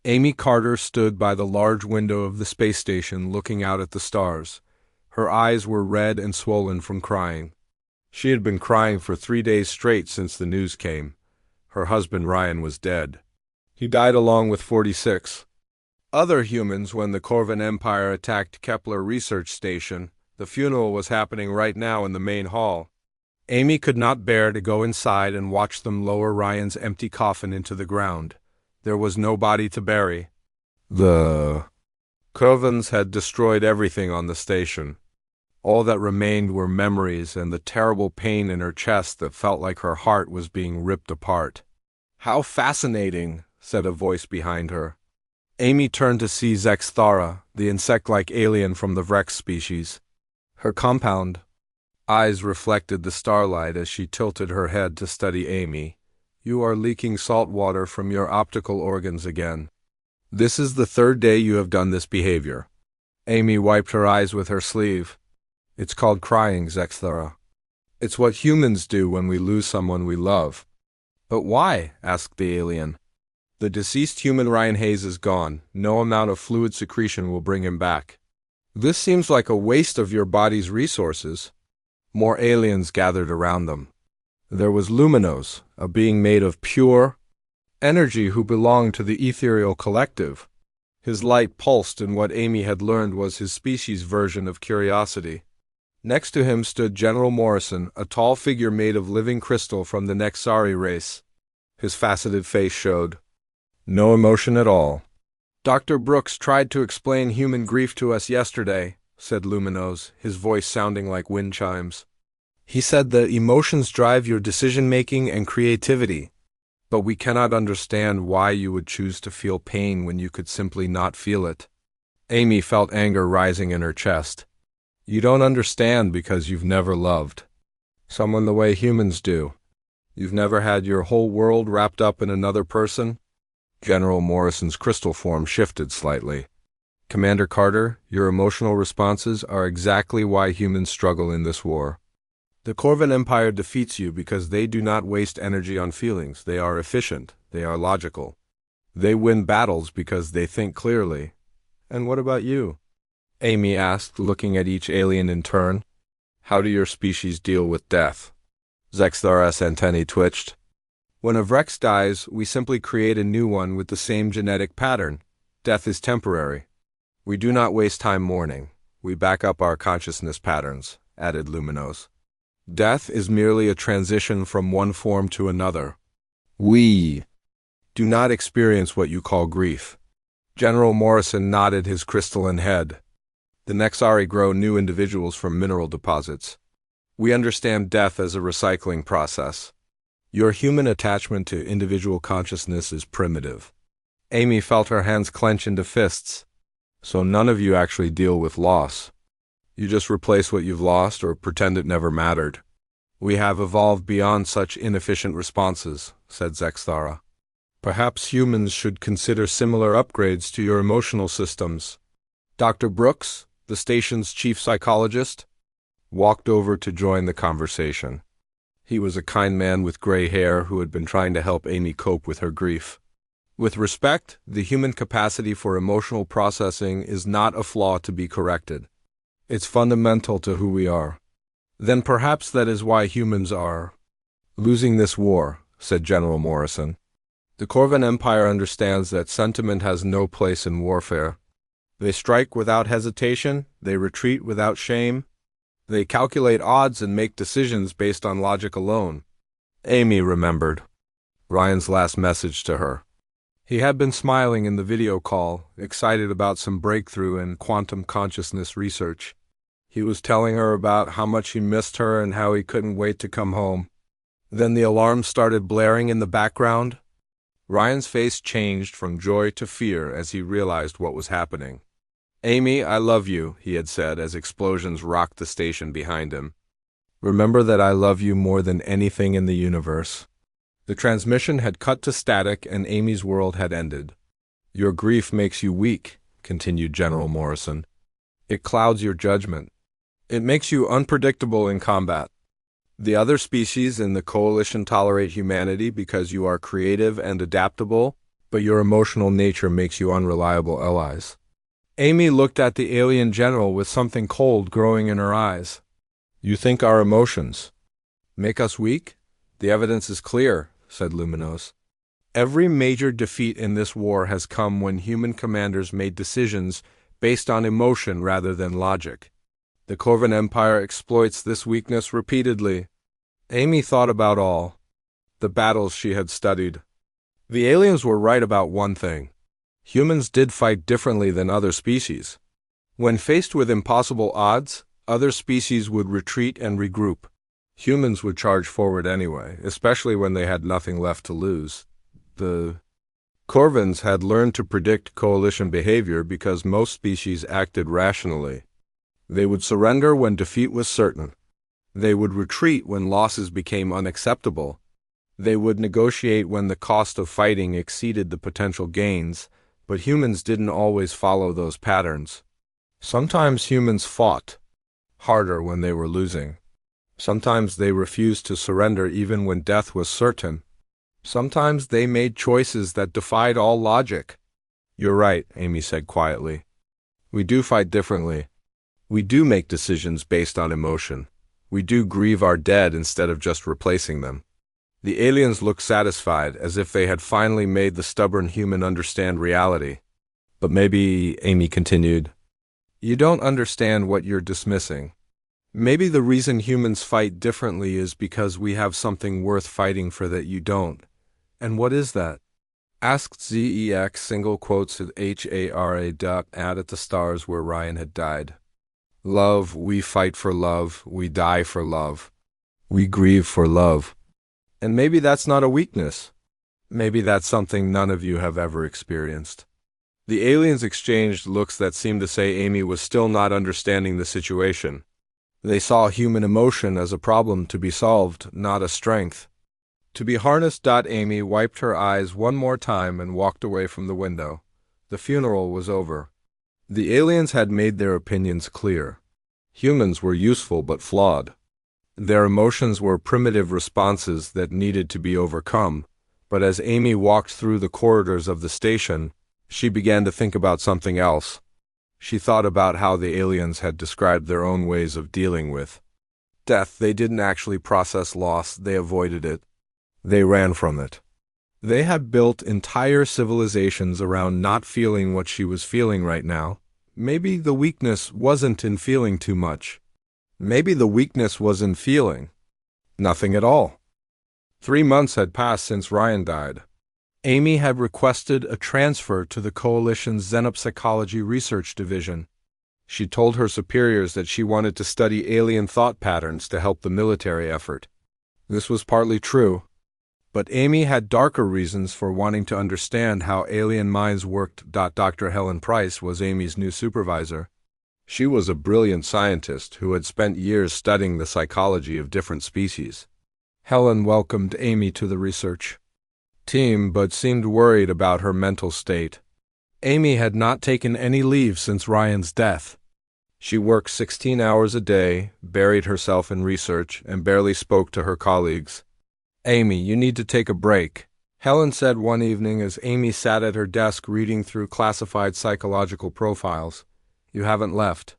Amy Carter stood by the large window of the space station looking out at the stars. Her eyes were red and swollen from crying. She had been crying for 3 days straight since the news came. Her husband Ryan was dead. He died along with 46 other humans when the Corvin Empire attacked Kepler Research Station. The funeral was happening right now in the main hall. Amy could not bear to go inside and watch them lower Ryan's empty coffin into the ground. There was no body to bury. The Corvins had destroyed everything on the station. All that remained were memories and the terrible pain in her chest that felt like her heart was being ripped apart. "How fascinating," said a voice behind her. Amy turned to see Zexthara, the insect-like alien from the Vrex species. Her compound eyes reflected the starlight as she tilted her head to study Amy. "You are leaking salt water from your optical organs again. This is the 3rd day you have done this behavior." Amy wiped her eyes with her sleeve. "It's called crying, Zexthara. It's what humans do when we lose someone we love." "But why?" asked the alien. "The deceased human Ryan Hayes is gone. No amount of fluid secretion will bring him back. This seems like a waste of your body's resources." More aliens gathered around them. There was Luminos, a being made of pure energy who belonged to the ethereal collective. His light pulsed in what Amy had learned was his species' version of curiosity. Next to him stood General Morrison, a tall figure made of living crystal from the Nexari race. His faceted face showed no emotion at all. "Dr. Brooks tried to explain human grief to us yesterday," said Luminos, his voice sounding like wind chimes. "He said that emotions drive your decision-making and creativity, but we cannot understand why you would choose to feel pain when you could simply not feel it." Amy felt anger rising in her chest. "You don't understand because you've never loved someone the way humans do. You've never had your whole world wrapped up in another person." General Morrison's crystal form shifted slightly. "Commander Carter, your emotional responses are exactly why humans struggle in this war. The Corvin Empire defeats you because they do not waste energy on feelings. They are efficient. They are logical. They win battles because they think clearly." "And what about you?" Amy asked, looking at each alien in turn. "How do your species deal with death?" Zexthara's antennae twitched. "When a Vrex dies, we simply create a new one with the same genetic pattern. Death is temporary. We do not waste time mourning. We back up our consciousness patterns," added Luminos. "Death is merely a transition from one form to another. We do not experience what you call grief." General Morrison nodded his crystalline head. "The Nexari grow new individuals from mineral deposits. We understand death as a recycling process. Your human attachment to individual consciousness is primitive." Amy felt her hands clench into fists. "So none of you actually deal with loss. You just replace what you've lost or pretend it never mattered." "We have evolved beyond such inefficient responses," said Zexthara. "Perhaps humans should consider similar upgrades to your emotional systems." Dr. Brooks, the station's chief psychologist, walked over to join the conversation. He was a kind man with gray hair who had been trying to help Amy cope with her grief. "With respect, the human capacity for emotional processing is not a flaw to be corrected. It's fundamental to who we are." "Then perhaps that is why humans are losing this war," said General Morrison. "The Corvin Empire understands that sentiment has no place in warfare. They strike without hesitation, they retreat without shame. They calculate odds and make decisions based on logic alone." Amy remembered Ryan's last message to her. He had been smiling in the video call, excited about some breakthrough in quantum consciousness research. He was telling her about how much he missed her and how he couldn't wait to come home. Then the alarm started blaring in the background. Ryan's face changed from joy to fear as he realized what was happening. "Amy, I love you," he had said as explosions rocked the station behind him. "Remember that I love you more than anything in the universe." The transmission had cut to static and Amy's world had ended. "Your grief makes you weak," continued General Morrison. "It clouds your judgment. It makes you unpredictable in combat. The other species in the coalition tolerate humanity because you are creative and adaptable, but your emotional nature makes you unreliable allies. Amy looked at the alien general with something cold growing in her eyes. You think our emotions make us weak? The evidence is clear, said Luminos. Every major defeat in this war has come when human commanders made decisions based on emotion rather than logic. The Corvan Empire exploits this weakness repeatedly. Amy thought about all the battles she had studied. The aliens were right about one thing. Humans did fight differently than other species. When faced with impossible odds, other species would retreat and regroup. Humans would charge forward anyway, especially when they had nothing left to lose. The Corvans had learned to predict coalition behavior because most species acted rationally. They would surrender when defeat was certain. They would retreat when losses became unacceptable. They would negotiate when the cost of fighting exceeded the potential gains, but humans didn't always follow those patterns. Sometimes humans fought harder when they were losing. Sometimes they refused to surrender even when death was certain. Sometimes they made choices that defied all logic. You're right, Amy said quietly. We do fight differently. We do make decisions based on emotion. We do grieve our dead instead of just replacing them. The aliens looked satisfied, as if they had finally made the stubborn human understand reality. But maybe, Amy continued, you don't understand what you're dismissing. Maybe the reason humans fight differently is because we have something worth fighting for that you don't. And what is that? Asked ZEX single quotes at HARA. At the stars where Ryan had died. Love, we fight for love, we die for love. We grieve for love. And maybe that's not a weakness. Maybe that's something none of you have ever experienced. The aliens exchanged looks that seemed to say Amy was still not understanding the situation. They saw human emotion as a problem to be solved, not a strength. To be harnessed. Amy wiped her eyes one more time and walked away from the window. The funeral was over. The aliens had made their opinions clear. Humans were useful but flawed. Their emotions were primitive responses that needed to be overcome, but as Amy walked through the corridors of the station, she began to think about something else. She thought about how the aliens had described their own ways of dealing with death. They didn't actually process loss, they avoided it. They ran from it. They had built entire civilizations around not feeling what she was feeling right now. Maybe the weakness wasn't in feeling too much. Maybe the weakness was in feeling nothing at all. 3 months had passed since Ryan died. Amy had requested a transfer to the Coalition's Xenopsychology Research Division. She told her superiors that she wanted to study alien thought patterns to help the military effort. This was partly true, but Amy had darker reasons for wanting to understand how alien minds worked. Dr. Helen Price was Amy's new supervisor. She was a brilliant scientist who had spent years studying the psychology of different species. Helen welcomed Amy to the research team but seemed worried about her mental state. Amy had not taken any leave since Ryan's death. She worked 16 hours a day, buried herself in research, and barely spoke to her colleagues. Amy, you need to take a break, Helen said one evening as Amy sat at her desk reading through classified psychological profiles. You haven't left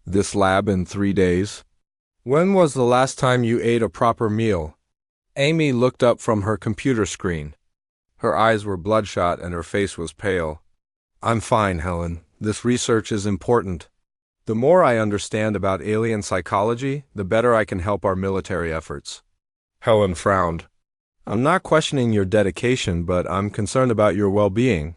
this lab in 3 days. When was the last time you ate a proper meal? Amy looked up from her computer screen. Her eyes were bloodshot and her face was pale. I'm fine, Helen. This research is important. The more I understand about alien psychology, the better I can help our military efforts. Helen frowned. I'm not questioning your dedication, but I'm concerned about your well-being.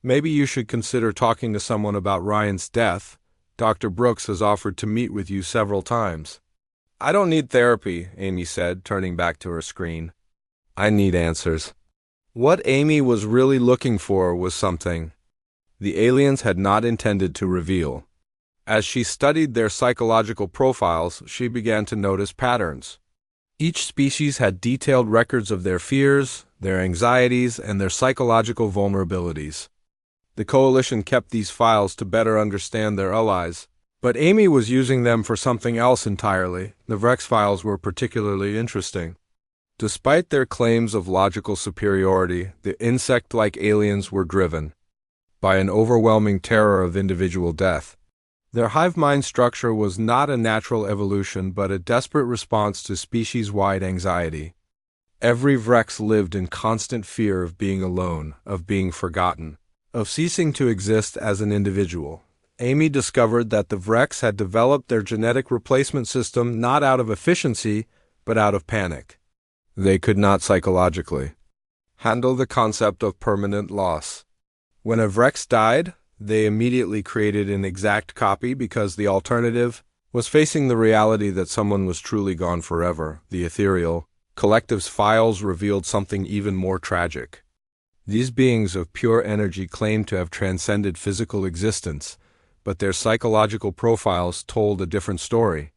Maybe you should consider talking to someone about Ryan's death. Dr. Brooks has offered to meet with you several times. I don't need therapy, Amy said, turning back to her screen. I need answers. What Amy was really looking for was something the aliens had not intended to reveal. As she studied their psychological profiles, she began to notice patterns. Each species had detailed records of their fears, their anxieties, and their psychological vulnerabilities. The Coalition kept these files to better understand their allies, but Amy was using them for something else entirely. The Vrex files were particularly interesting. Despite their claims of logical superiority, the insect-like aliens were driven by an overwhelming terror of individual death. Their hive mind structure was not a natural evolution but a desperate response to species-wide anxiety. Every Vrex lived in constant fear of being alone, of being forgotten, of ceasing to exist as an individual. Amy discovered that the Vrex had developed their genetic replacement system not out of efficiency, but out of panic. They could not psychologically handle the concept of permanent loss. When a Vrex died, they immediately created an exact copy because the alternative was facing the reality that someone was truly gone forever. The ethereal collective's files revealed something even more tragic. These beings of pure energy claimed to have transcended physical existence, but their psychological profiles told a different story.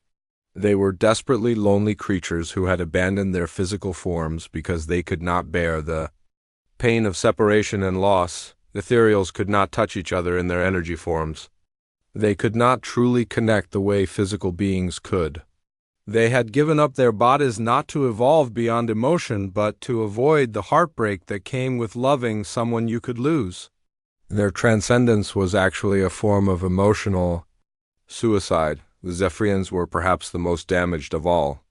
They were desperately lonely creatures who had abandoned their physical forms because they could not bear the pain of separation and loss. Ethereals could not touch each other in their energy forms. They could not truly connect the way physical beings could. They had given up their bodies not to evolve beyond emotion, but to avoid the heartbreak that came with loving someone you could lose. Their transcendence was actually a form of emotional suicide. The Zephyrians were perhaps the most damaged of all.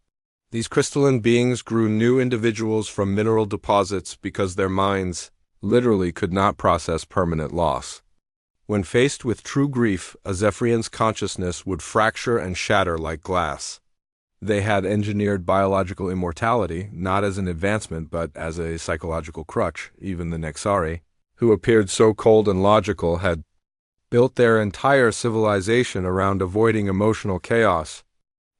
These crystalline beings grew new individuals from mineral deposits because their minds literally could not process permanent loss. When faced with true grief, a Zephyrian's consciousness would fracture and shatter like glass. They had engineered biological immortality, not as an advancement but as a psychological crutch. Even the Nexari, who appeared so cold and logical, had built their entire civilization around avoiding emotional chaos.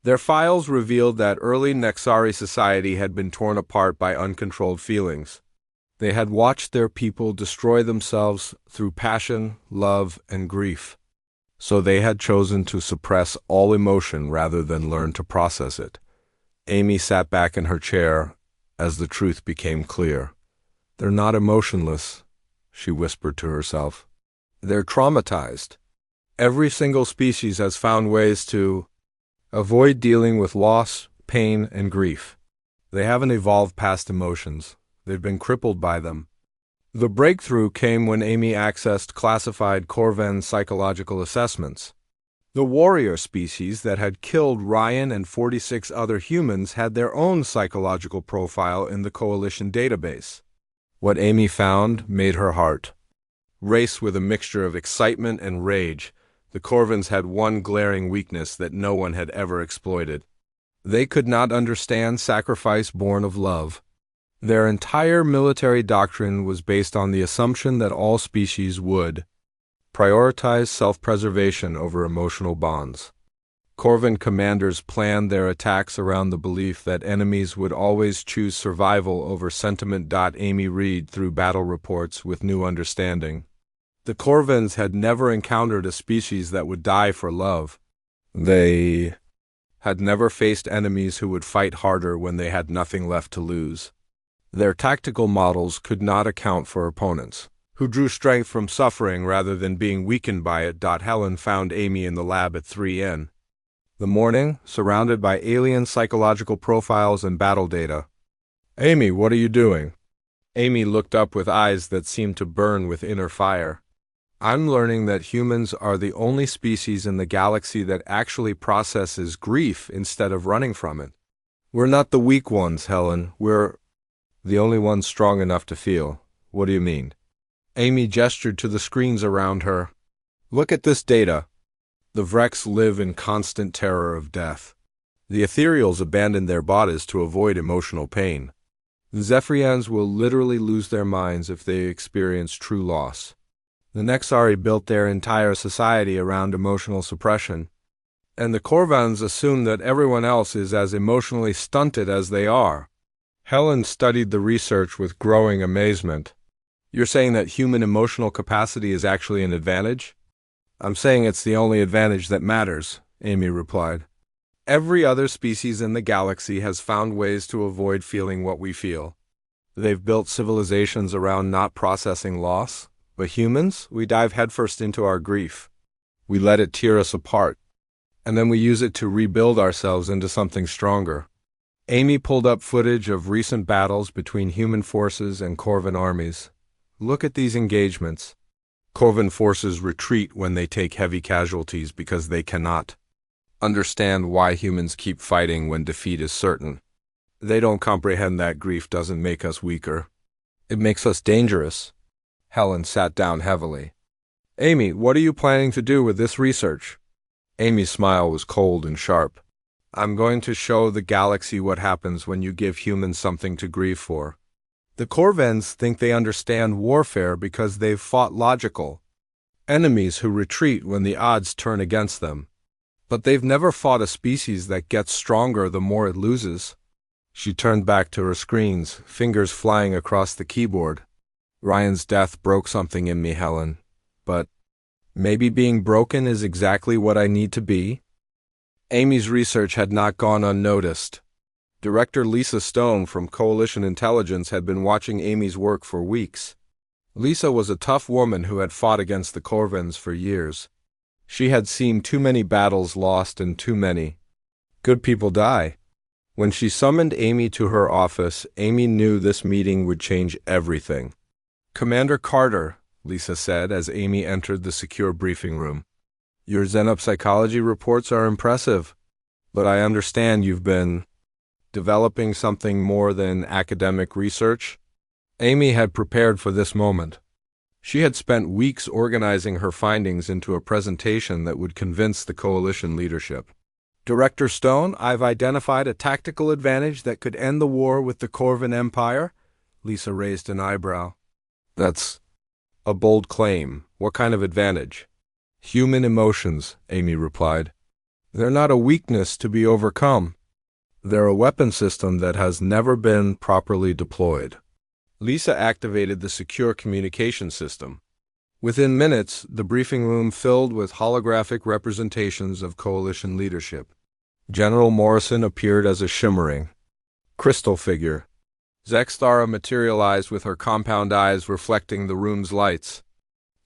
Their files revealed that early Nexari society had been torn apart by uncontrolled feelings. They had watched their people destroy themselves through passion, love, and grief. So they had chosen to suppress all emotion rather than learn to process it. Amy sat back in her chair as the truth became clear. "They're not emotionless," she whispered to herself. "They're traumatized. Every single species has found ways to avoid dealing with loss, pain, and grief. They haven't evolved past emotions. They've been crippled by them." The breakthrough came when Amy accessed classified Corvan psychological assessments. The warrior species that had killed Ryan and 46 other humans had their own psychological profile in the Coalition database. What Amy found made her heart race with a mixture of excitement and rage. The Corvans had one glaring weakness that no one had ever exploited. They could not understand sacrifice born of love. Their entire military doctrine was based on the assumption that all species would prioritize self-preservation over emotional bonds. Corvan commanders planned their attacks around the belief that enemies would always choose survival over sentiment. Amy read through battle reports with new understanding. The Corvans had never encountered a species that would die for love. They had never faced enemies who would fight harder when they had nothing left to lose. Their tactical models could not account for opponents who drew strength from suffering rather than being weakened by it. Helen found Amy in the lab at 3 the morning, surrounded by alien psychological profiles and battle data. "Amy, what are you doing?" Amy looked up with eyes that seemed to burn with inner fire. "I'm learning that humans are the only species in the galaxy that actually processes grief instead of running from it. We're not the weak ones, Helen. We're the only ones strong enough to feel." "What do you mean?" Amy gestured to the screens around her. "Look at this data. The Vrex live in constant terror of death. The Ethereals abandon their bodies to avoid emotional pain. The Zephyrians will literally lose their minds if they experience true loss. The Nexari built their entire society around emotional suppression. And the Corvans assume that everyone else is as emotionally stunted as they are." Helen studied the research with growing amazement. "You're saying that human emotional capacity is actually an advantage?" "I'm saying it's the only advantage that matters," Amy replied. "Every other species in the galaxy has found ways to avoid feeling what we feel. They've built civilizations around not processing loss. But humans, we dive headfirst into our grief. We let it tear us apart. And then we use it to rebuild ourselves into something stronger. Amy pulled up footage of recent battles between human forces and Corvan armies. Look at these engagements. Corvan forces retreat when they take heavy casualties because they cannot understand why humans keep fighting when defeat is certain. They don't comprehend that grief doesn't make us weaker. It makes us dangerous. Helen sat down heavily. Amy, what are you planning to do with this research? Amy's smile was cold and sharp. I'm going to show the galaxy what happens when you give humans something to grieve for. The Corvans think they understand warfare because they've fought logical enemies who retreat when the odds turn against them. But they've never fought a species that gets stronger the more it loses. She turned back to her screens, fingers flying across the keyboard. Ryan's death broke something in me, Helen. But maybe being broken is exactly what I need to be? Amy's research had not gone unnoticed. Director Lisa Stone from Coalition Intelligence had been watching Amy's work for weeks. Lisa was a tough woman who had fought against the Corvans for years. She had seen too many battles lost and too many good people die. When she summoned Amy to her office, Amy knew this meeting would change everything. Commander Carter, Lisa said as Amy entered the secure briefing room. Your xenopsychology reports are impressive, but I understand you've been developing something more than academic research. Amy had prepared for this moment. She had spent weeks organizing her findings into a presentation that would convince the coalition leadership. Director Stone, I've identified a tactical advantage that could end the war with the Corvan Empire. Lisa raised an eyebrow. That's a bold claim. What kind of advantage? Human emotions, Amy replied. They're not a weakness to be overcome. They're a weapon system that has never been properly deployed. Lisa activated the secure communication system. Within minutes, the briefing room filled with holographic representations of coalition leadership. General Morrison appeared as a shimmering crystal figure. Zexthara materialized with her compound eyes reflecting the room's lights.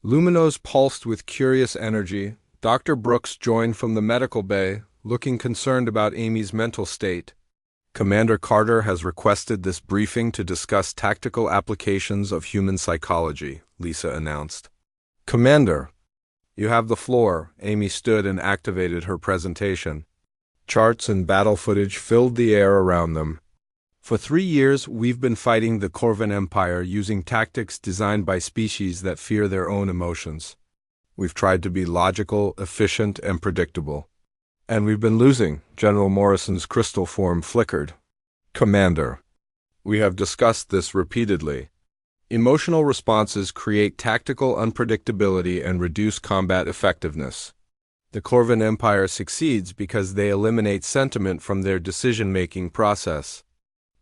Luminos pulsed with curious energy. Dr. Brooks joined from the medical bay, looking concerned about Amy's mental state. Commander Carter has requested this briefing to discuss tactical applications of human psychology, Lisa announced. Commander, you have the floor. Amy stood and activated her presentation. Charts and battle footage filled the air around them. For 3 years, we've been fighting the Corvan Empire using tactics designed by species that fear their own emotions. We've tried to be logical, efficient, and predictable. And we've been losing. General Morrison's crystal form flickered. Commander, we have discussed this repeatedly. Emotional responses create tactical unpredictability and reduce combat effectiveness. The Corvan Empire succeeds because they eliminate sentiment from their decision-making process.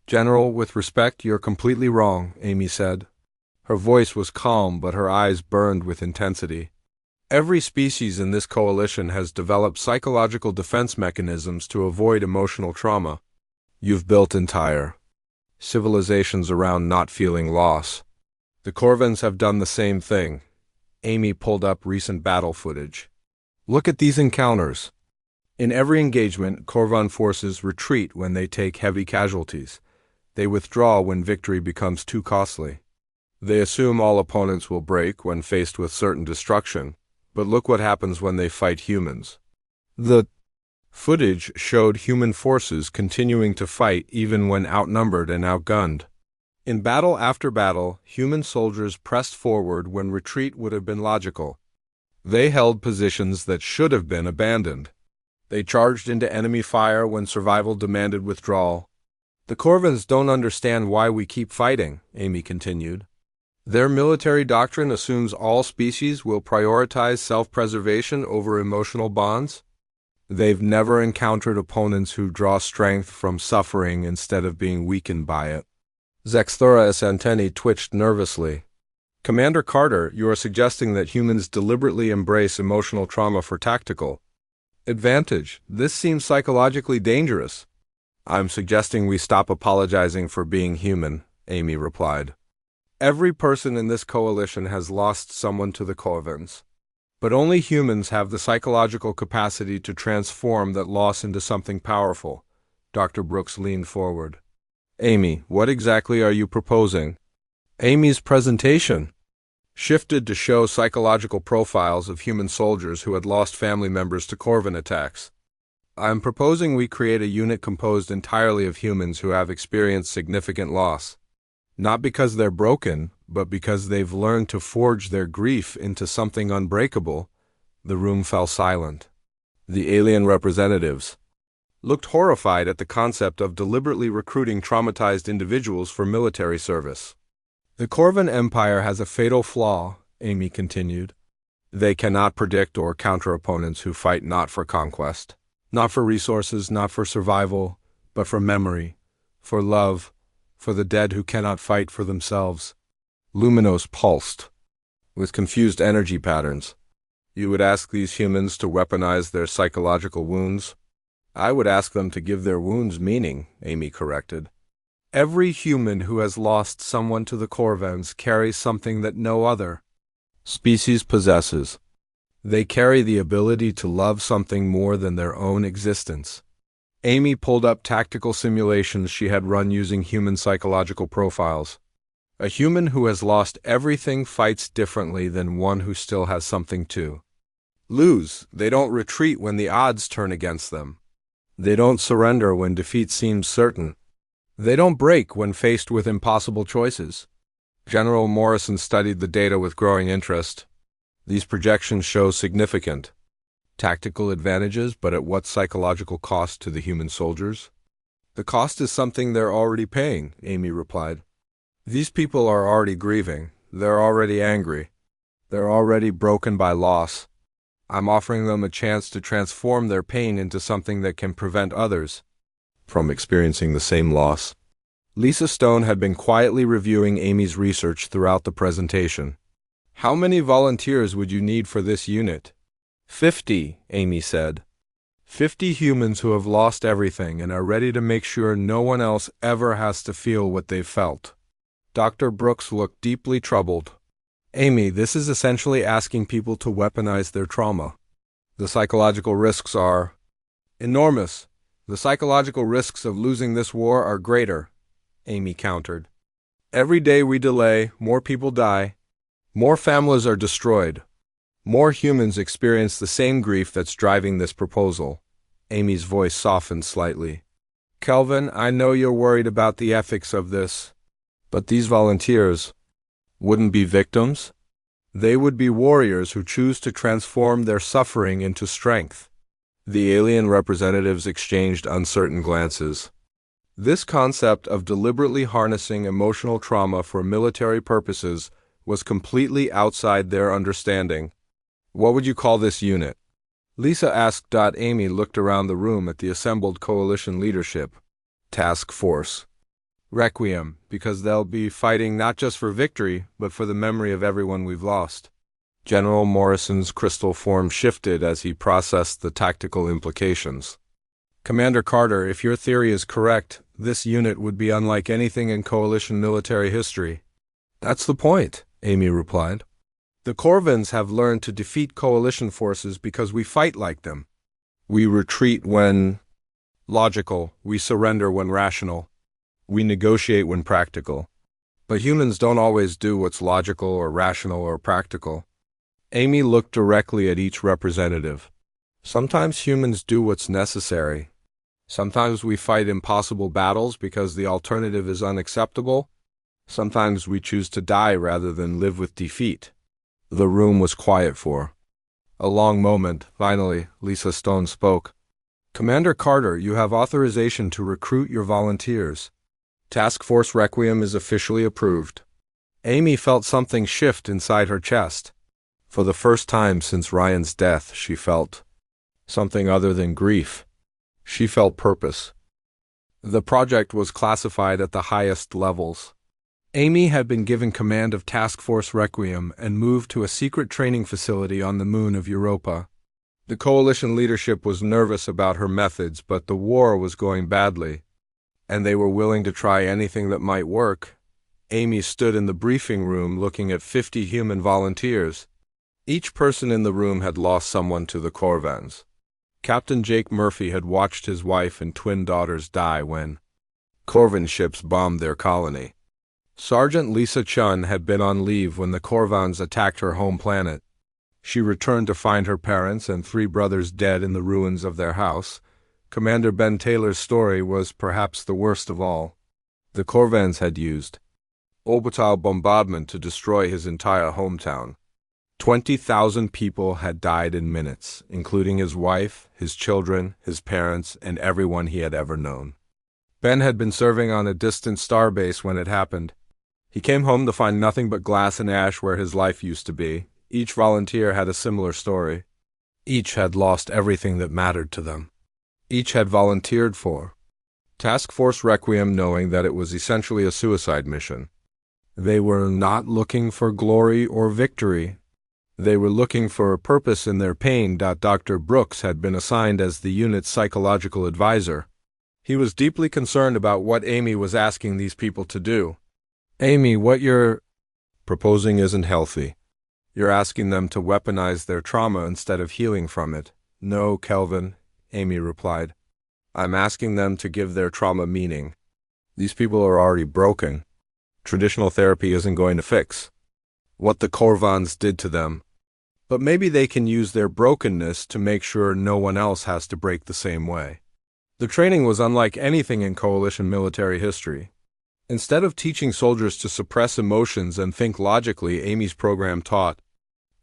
General, with respect, you're completely wrong, Amy said. Her voice was calm, but her eyes burned with intensity. Every species in this coalition has developed psychological defense mechanisms to avoid emotional trauma. You've built entire civilizations around not feeling loss. The Corvans have done the same thing. Amy pulled up recent battle footage. Look at these encounters. In every engagement, Corvan forces retreat when they take heavy casualties. They withdraw when victory becomes too costly. They assume all opponents will break when faced with certain destruction. But look what happens when they fight humans. The footage showed human forces continuing to fight even when outnumbered and outgunned. In battle after battle, human soldiers pressed forward when retreat would have been logical. They held positions that should have been abandoned. They charged into enemy fire when survival demanded withdrawal. The Corvans don't understand why we keep fighting, Amy continued. Their military doctrine assumes all species will prioritize self-preservation over emotional bonds. They've never encountered opponents who draw strength from suffering instead of being weakened by it. Zexthara's antennae twitched nervously. Commander Carter, you are suggesting that humans deliberately embrace emotional trauma for tactical advantage. This seems psychologically dangerous. I'm suggesting we stop apologizing for being human, Amy replied. Every person in this coalition has lost someone to the Corvans. But only humans have the psychological capacity to transform that loss into something powerful. Dr. Brooks leaned forward. Amy, what exactly are you proposing? Amy's presentation shifted to show psychological profiles of human soldiers who had lost family members to Corvan attacks. I'm proposing we create a unit composed entirely of humans who have experienced significant loss. Not because they're broken, but because they've learned to forge their grief into something unbreakable. The room fell silent. The alien representatives looked horrified at the concept of deliberately recruiting traumatized individuals for military service. The Corvan Empire has a fatal flaw, Amy continued. They cannot predict or counter opponents who fight not for conquest, not for resources, not for survival, but for memory, for love, for the dead who cannot fight for themselves. Luminos pulsed with confused energy patterns. You would ask these humans to weaponize their psychological wounds? I would ask them to give their wounds meaning, Amy corrected. Every human who has lost someone to the Corvans carries something that no other species possesses. They carry the ability to love something more than their own existence. Amy pulled up tactical simulations she had run using human psychological profiles. A human who has lost everything fights differently than one who still has something to lose. They don't retreat when the odds turn against them. They don't surrender when defeat seems certain. They don't break when faced with impossible choices. General Morrison studied the data with growing interest. These projections show significant tactical advantages, but at what psychological cost to the human soldiers? The cost is something they're already paying, Amy replied. These people are already grieving. They're already angry. They're already broken by loss. I'm offering them a chance to transform their pain into something that can prevent others from experiencing the same loss. Lisa Stone had been quietly reviewing Amy's research throughout the presentation. How many volunteers would you need for this unit? 50, Amy said. 50 humans who have lost everything and are ready to make sure no one else ever has to feel what they've felt. Dr. Brooks looked deeply troubled. Amy, this is essentially asking people to weaponize their trauma. The psychological risks are enormous. The psychological risks of losing this war are greater, Amy countered. Every day we delay, more people die. More families are destroyed. More humans experience the same grief that's driving this proposal. Amy's voice softened slightly. Kelvin, I know you're worried about the ethics of this, but these volunteers wouldn't be victims. They would be warriors who choose to transform their suffering into strength. The alien representatives exchanged uncertain glances. This concept of deliberately harnessing emotional trauma for military purposes was completely outside their understanding. What would you call this unit? Lisa asked. Amy looked around the room at the assembled coalition leadership. Task Force Requiem, because they'll be fighting not just for victory, but for the memory of everyone we've lost. General Morrison's crystal form shifted as he processed the tactical implications. Commander Carter, if your theory is correct, this unit would be unlike anything in coalition military history. That's the point, Amy replied. The Corvans have learned to defeat coalition forces because we fight like them. We retreat when logical, we surrender when rational. We negotiate when practical. But humans don't always do what's logical or rational or practical. Amy looked directly at each representative. Sometimes humans do what's necessary. Sometimes we fight impossible battles because the alternative is unacceptable. Sometimes we choose to die rather than live with defeat. The room was quiet for a long moment. Finally, Lisa Stone spoke. Commander Carter, you have authorization to recruit your volunteers. Task Force Requiem is officially approved. Amy felt something shift inside her chest. For the first time since Ryan's death, she felt something other than grief. She felt purpose. The project was classified at the highest levels. Amy had been given command of Task Force Requiem and moved to a secret training facility on the moon of Europa. The coalition leadership was nervous about her methods, but the war was going badly, and they were willing to try anything that might work. Amy stood in the briefing room looking at 50 human volunteers. Each person in the room had lost someone to the Corvans. Captain Jake Murphy had watched his wife and twin daughters die when Corvan ships bombed their colony. Sergeant Lisa Chun had been on leave when the Corvans attacked her home planet. She returned to find her parents and 3 brothers dead in the ruins of their house. Commander Ben Taylor's story was perhaps the worst of all. The Corvans had used orbital bombardment to destroy his entire hometown. 20,000 people had died in minutes, including his wife, his children, his parents, and everyone he had ever known. Ben had been serving on a distant starbase when it happened. He came home to find nothing but glass and ash where his life used to be. Each volunteer had a similar story. Each had lost everything that mattered to them. Each had volunteered for Task Force Requiem, knowing that it was essentially a suicide mission. They were not looking for glory or victory. They were looking for a purpose in their pain. Dr. Brooks had been assigned as the unit's psychological advisor. He was deeply concerned about what Amy was asking these people to do. Amy, what you're proposing isn't healthy. You're asking them to weaponize their trauma instead of healing from it. No, Kelvin, Amy replied. I'm asking them to give their trauma meaning. These people are already broken. Traditional therapy isn't going to fix what the Corvans did to them. But maybe they can use their brokenness to make sure no one else has to break the same way. The training was unlike anything in Coalition military history. Instead of teaching soldiers to suppress emotions and think logically, Amy's program taught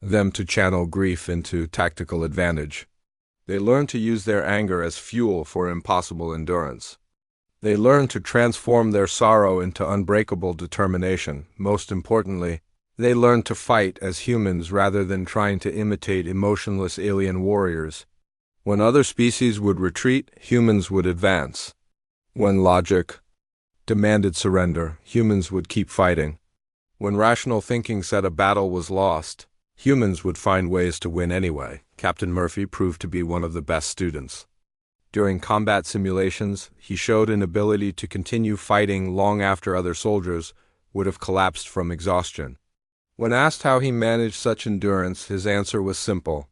them to channel grief into tactical advantage. They learned to use their anger as fuel for impossible endurance. They learned to transform their sorrow into unbreakable determination. Most importantly, they learned to fight as humans rather than trying to imitate emotionless alien warriors. When other species would retreat, humans would advance. When logic demanded surrender, humans would keep fighting. When rational thinking said a battle was lost, humans would find ways to win anyway. Captain Murphy proved to be one of the best students. During combat simulations, he showed an ability to continue fighting long after other soldiers would have collapsed from exhaustion. When asked how he managed such endurance, his answer was simple.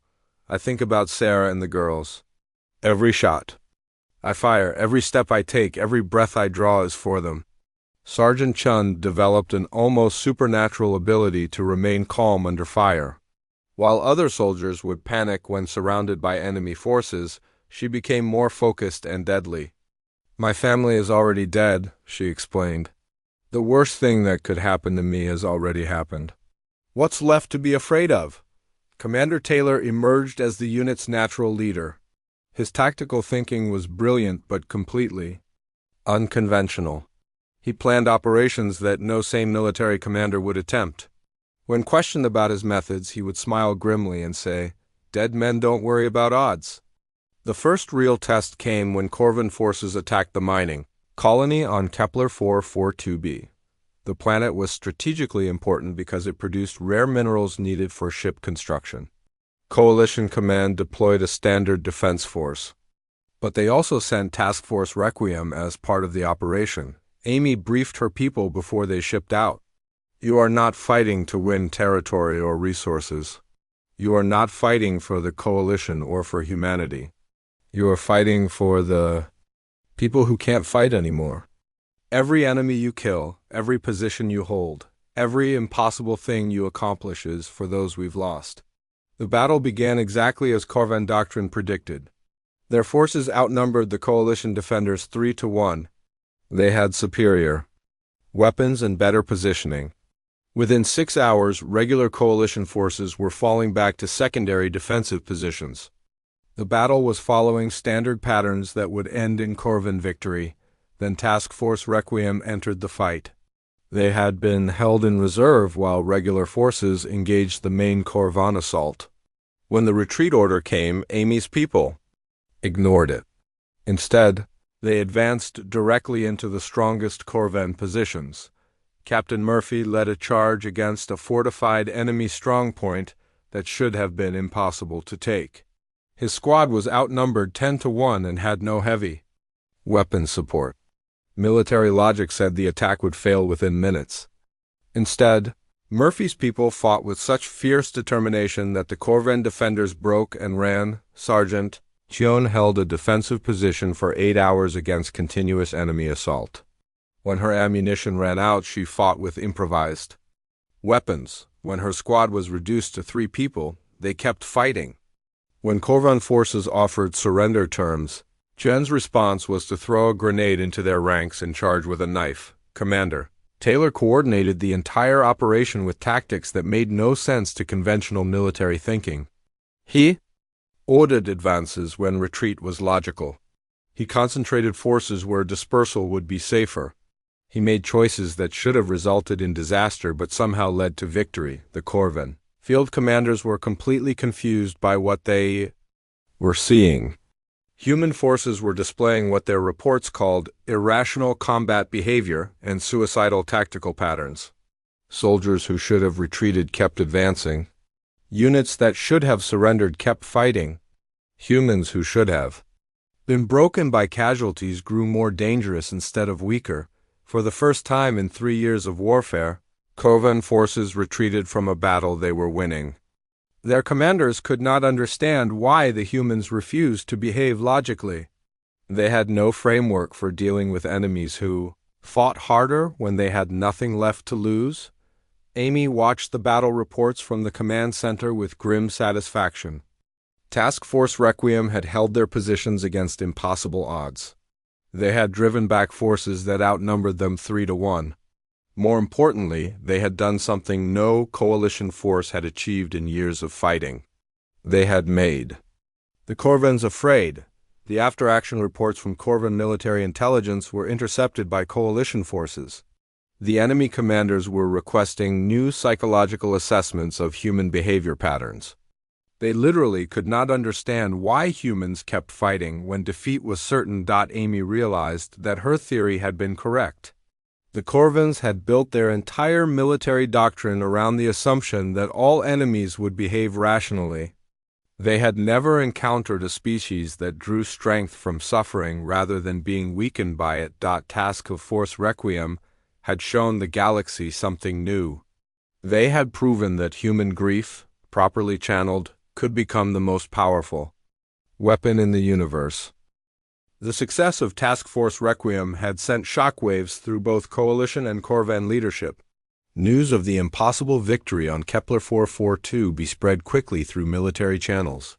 I think about Sarah and the girls. Every shot I fire, every step I take, every breath I draw is for them. Sergeant Chun developed an almost supernatural ability to remain calm under fire. While other soldiers would panic when surrounded by enemy forces, she became more focused and deadly. My family is already dead, she explained. The worst thing that could happen to me has already happened. What's left to be afraid of? Commander Taylor emerged as the unit's natural leader. His tactical thinking was brilliant but completely unconventional. He planned operations that no sane military commander would attempt. When questioned about his methods, he would smile grimly and say, "Dead men don't worry about odds." The first real test came when Corvan forces attacked the mining colony on Kepler 442b. The planet was strategically important because it produced rare minerals needed for ship construction. Coalition Command deployed a standard defense force. But they also sent Task Force Requiem as part of the operation. Amy briefed her people before they shipped out. You are not fighting to win territory or resources. You are not fighting for the Coalition or for humanity. You are fighting for the people who can't fight anymore. Every enemy you kill, every position you hold, every impossible thing you accomplish is for those we've lost. The battle began exactly as Corvan Doctrine predicted. Their forces outnumbered the Coalition defenders 3-1. They had superior weapons and better positioning. Within 6 hours, regular Coalition forces were falling back to secondary defensive positions. The battle was following standard patterns that would end in Corvan victory. Then Task Force Requiem entered the fight. They had been held in reserve while regular forces engaged the main Corvan assault. When the retreat order came, Amy's people ignored it. Instead, they advanced directly into the strongest Corvan positions. Captain Murphy led a charge against a fortified enemy strongpoint that should have been impossible to take. His squad was outnumbered 10-1 and had no heavy weapon support. Military logic said the attack would fail within minutes. Instead, Murphy's people fought with such fierce determination that the Corvan defenders broke and ran. Sergeant, Chion held a defensive position for 8 hours against continuous enemy assault. When her ammunition ran out, she fought with improvised weapons. When her squad was reduced to 3 people, they kept fighting. When Corvan forces offered surrender terms, Jen's response was to throw a grenade into their ranks and charge with a knife. Commander Taylor coordinated the entire operation with tactics that made no sense to conventional military thinking. He ordered advances when retreat was logical. He concentrated forces where dispersal would be safer. He made choices that should have resulted in disaster but somehow led to victory. The Corvan field commanders were completely confused by what they were seeing. Human forces were displaying what their reports called irrational combat behavior and suicidal tactical patterns. Soldiers who should have retreated kept advancing. Units that should have surrendered kept fighting. Humans who should have been broken by casualties grew more dangerous instead of weaker. For the first time in 3 years of warfare, Corvan forces retreated from a battle they were winning. Their commanders could not understand why the humans refused to behave logically. They had no framework for dealing with enemies who fought harder when they had nothing left to lose. Amy watched the battle reports from the command center with grim satisfaction. Task Force Requiem had held their positions against impossible odds. They had driven back forces that outnumbered them 3-1. More importantly, they had done something no coalition force had achieved in years of fighting. They had made the Corvans afraid. The after-action reports from Corvan military intelligence were intercepted by coalition forces. The enemy commanders were requesting new psychological assessments of human behavior patterns. They literally could not understand why humans kept fighting when defeat was certain. Amy realized that her theory had been correct. The Corvans had built their entire military doctrine around the assumption that all enemies would behave rationally. They had never encountered a species that drew strength from suffering rather than being weakened by it. Task Force Requiem had shown the galaxy something new. They had proven that human grief, properly channeled, could become the most powerful weapon in the universe. The success of Task Force Requiem had sent shockwaves through both Coalition and Corvan leadership. News of the impossible victory on Kepler 442 spread quickly through military channels.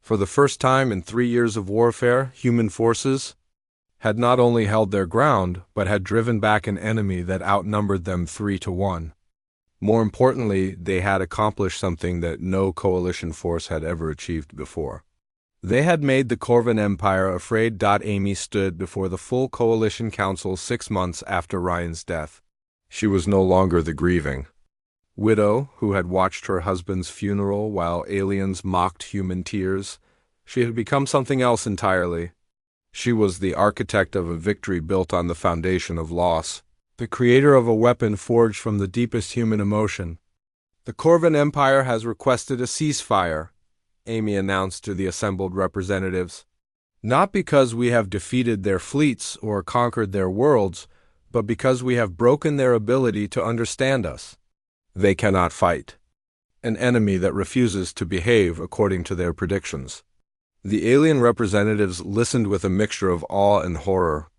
For the first time in 3 years of warfare, human forces had not only held their ground, but had driven back an enemy that outnumbered them 3-1. More importantly, they had accomplished something that no coalition force had ever achieved before. They had made the Corvan Empire afraid. Amy stood before the full coalition council 6 months after Ryan's death. She was no longer the grieving widow who had watched her husband's funeral while aliens mocked human tears. She had become something else entirely. She was the architect of a victory built on the foundation of loss, the creator of a weapon forged from the deepest human emotion. The Corvan Empire has requested a ceasefire, Amy announced to the assembled representatives. Not because we have defeated their fleets or conquered their worlds, but because we have broken their ability to understand us. They cannot fight an enemy that refuses to behave according to their predictions. The alien representatives listened with a mixture of awe and horror.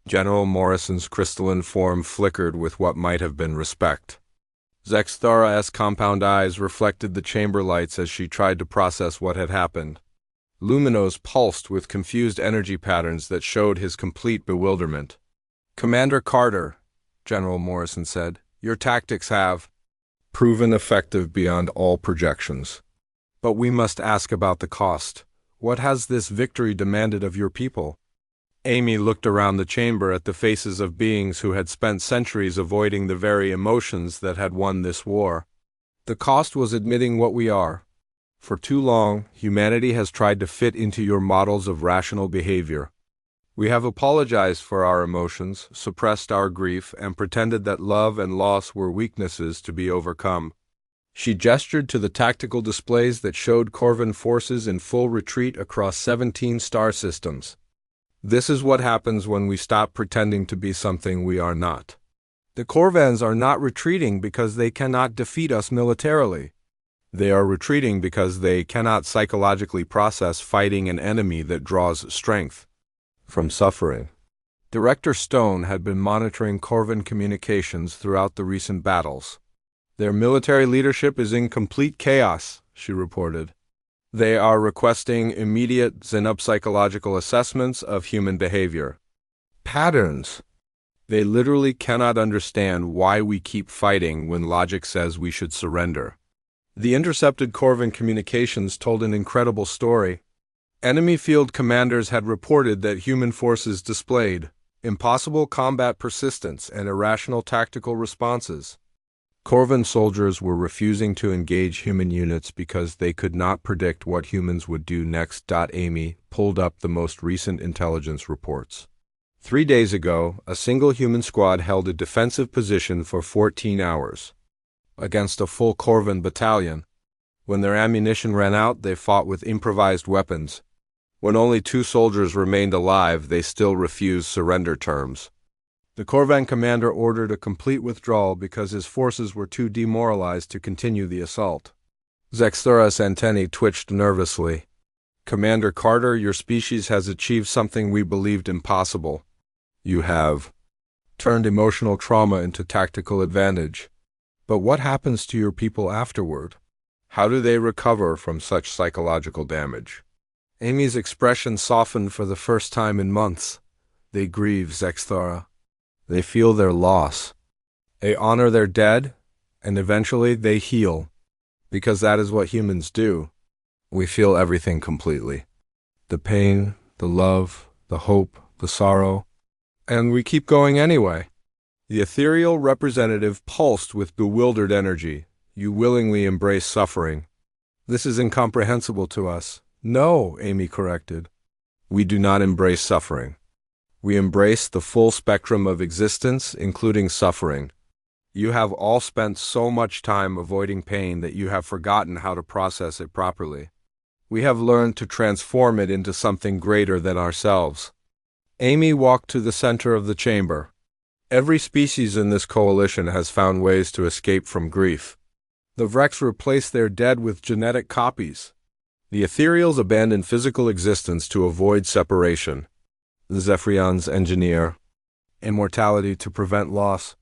General Morrison's crystalline form flickered with what might have been respect. Zexthara's compound eyes reflected the chamber lights as she tried to process what had happened. Luminos pulsed with confused energy patterns that showed his complete bewilderment. "Commander Carter," General Morrison said, "your tactics have proven effective beyond all projections. But we must ask about the cost. What has this victory demanded of your people?" Amy looked around the chamber at the faces of beings who had spent centuries avoiding the very emotions that had won this war. "The cost was admitting what we are. For too long, humanity has tried to fit into your models of rational behavior. We have apologized for our emotions, suppressed our grief, and pretended that love and loss were weaknesses to be overcome." She gestured to the tactical displays that showed Corvan forces in full retreat across 17 star systems. "This is what happens when we stop pretending to be something we are not. The Corvans are not retreating because they cannot defeat us militarily. They are retreating because they cannot psychologically process fighting an enemy that draws strength from suffering. Director Stone had been monitoring Corvan communications throughout the recent battles. Their military leadership is in complete chaos, she reported. They are requesting immediate xenopsychological assessments of human behavior. Patterns. They literally cannot understand why we keep fighting when logic says we should surrender. The intercepted Corvan communications told an incredible story. Enemy field commanders had reported that human forces displayed impossible combat persistence and irrational tactical responses. Corvan soldiers were refusing to engage human units because they could not predict what humans would do next. Amy pulled up the most recent intelligence reports. 3 days ago, a single human squad held a defensive position for 14 hours against a full Corvan battalion. When their ammunition ran out, they fought with improvised weapons. When only 2 soldiers remained alive, they still refused surrender terms. The Corvan commander ordered a complete withdrawal because his forces were too demoralized to continue the assault. Zexthura's antennae twitched nervously. Commander Carter, your species has achieved something we believed impossible. You have turned emotional trauma into tactical advantage. But what happens to your people afterward? How do they recover from such psychological damage? Amy's expression softened for the first time in months. They grieve, Zexthura. They feel their loss. They honor their dead, and eventually they heal. Because that is what humans do. We feel everything completely. The pain, the love, the hope, the sorrow. And we keep going anyway. The ethereal representative pulsed with bewildered energy. You willingly embrace suffering. This is incomprehensible to us. No, Amy corrected. We do not embrace suffering. We embrace the full spectrum of existence, including suffering. You have all spent so much time avoiding pain that you have forgotten how to process it properly. We have learned to transform it into something greater than ourselves. Amy walked to the center of the chamber. Every species in this coalition has found ways to escape from grief. The Vrex replaced their dead with genetic copies. The Ethereals abandoned physical existence to avoid separation. The Zephyrians engineer immortality to prevent loss.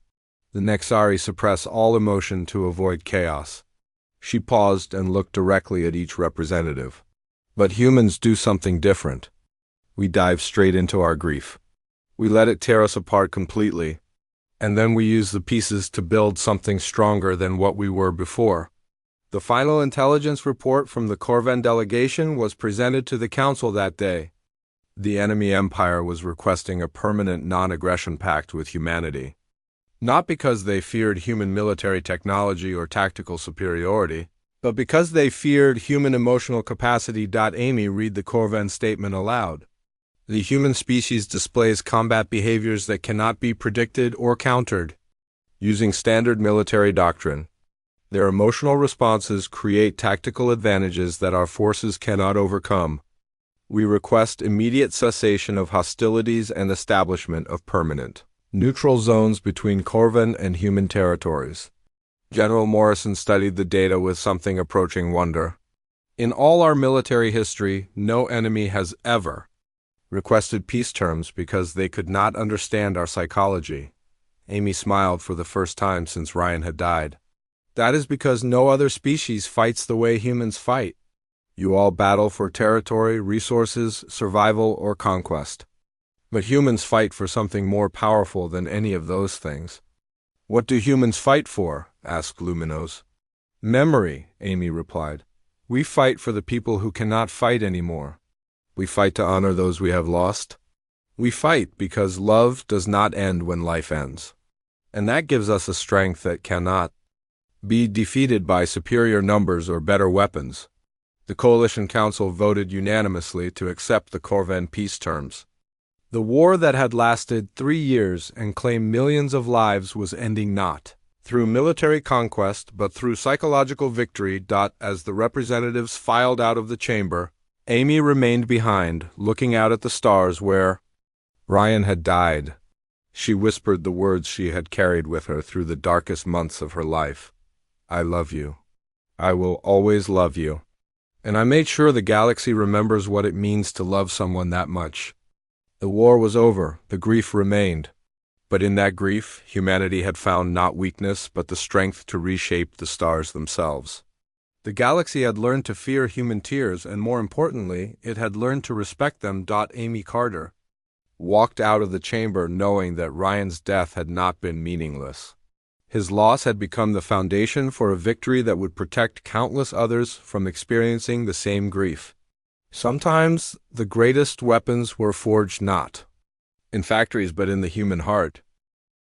The Nexari suppress all emotion to avoid chaos. She paused and looked directly at each representative. But humans do something different. We dive straight into our grief. We let it tear us apart completely. And then we use the pieces to build something stronger than what we were before. The final intelligence report from the Corvan delegation was presented to the council that day. The enemy empire was requesting a permanent non-aggression pact with humanity. Not because they feared human military technology or tactical superiority, but because they feared human emotional capacity. Amy read the Corvan statement aloud. The human species displays combat behaviors that cannot be predicted or countered. Using standard military doctrine, their emotional responses create tactical advantages that our forces cannot overcome. We request immediate cessation of hostilities and establishment of permanent neutral zones between Corvan and human territories. General Morrison studied the data with something approaching wonder. In all our military history, no enemy has ever requested peace terms because they could not understand our psychology. Amy smiled for the first time since Ryan had died. That is because no other species fights the way humans fight. You all battle for territory, resources, survival, or conquest. But humans fight for something more powerful than any of those things. What do humans fight for? Asked Luminos. Memory, Amy replied. We fight for the people who cannot fight anymore. We fight to honor those we have lost. We fight because love does not end when life ends. And that gives us a strength that cannot be defeated by superior numbers or better weapons. The Coalition Council voted unanimously to accept the Corvan peace terms. The war that had lasted 3 years and claimed millions of lives was ending not through military conquest but through psychological victory. As the representatives filed out of the chamber, Amy remained behind, looking out at the stars where Ryan had died. She whispered the words she had carried with her through the darkest months of her life. I love you. I will always love you. And I made sure the galaxy remembers what it means to love someone that much. The war was over, the grief remained. But in that grief, humanity had found not weakness but the strength to reshape the stars themselves. The galaxy had learned to fear human tears, and more importantly, it had learned to respect them. Amy Carter walked out of the chamber knowing that Ryan's death had not been meaningless. His loss had become the foundation for a victory that would protect countless others from experiencing the same grief. Sometimes the greatest weapons were forged not in factories but in the human heart.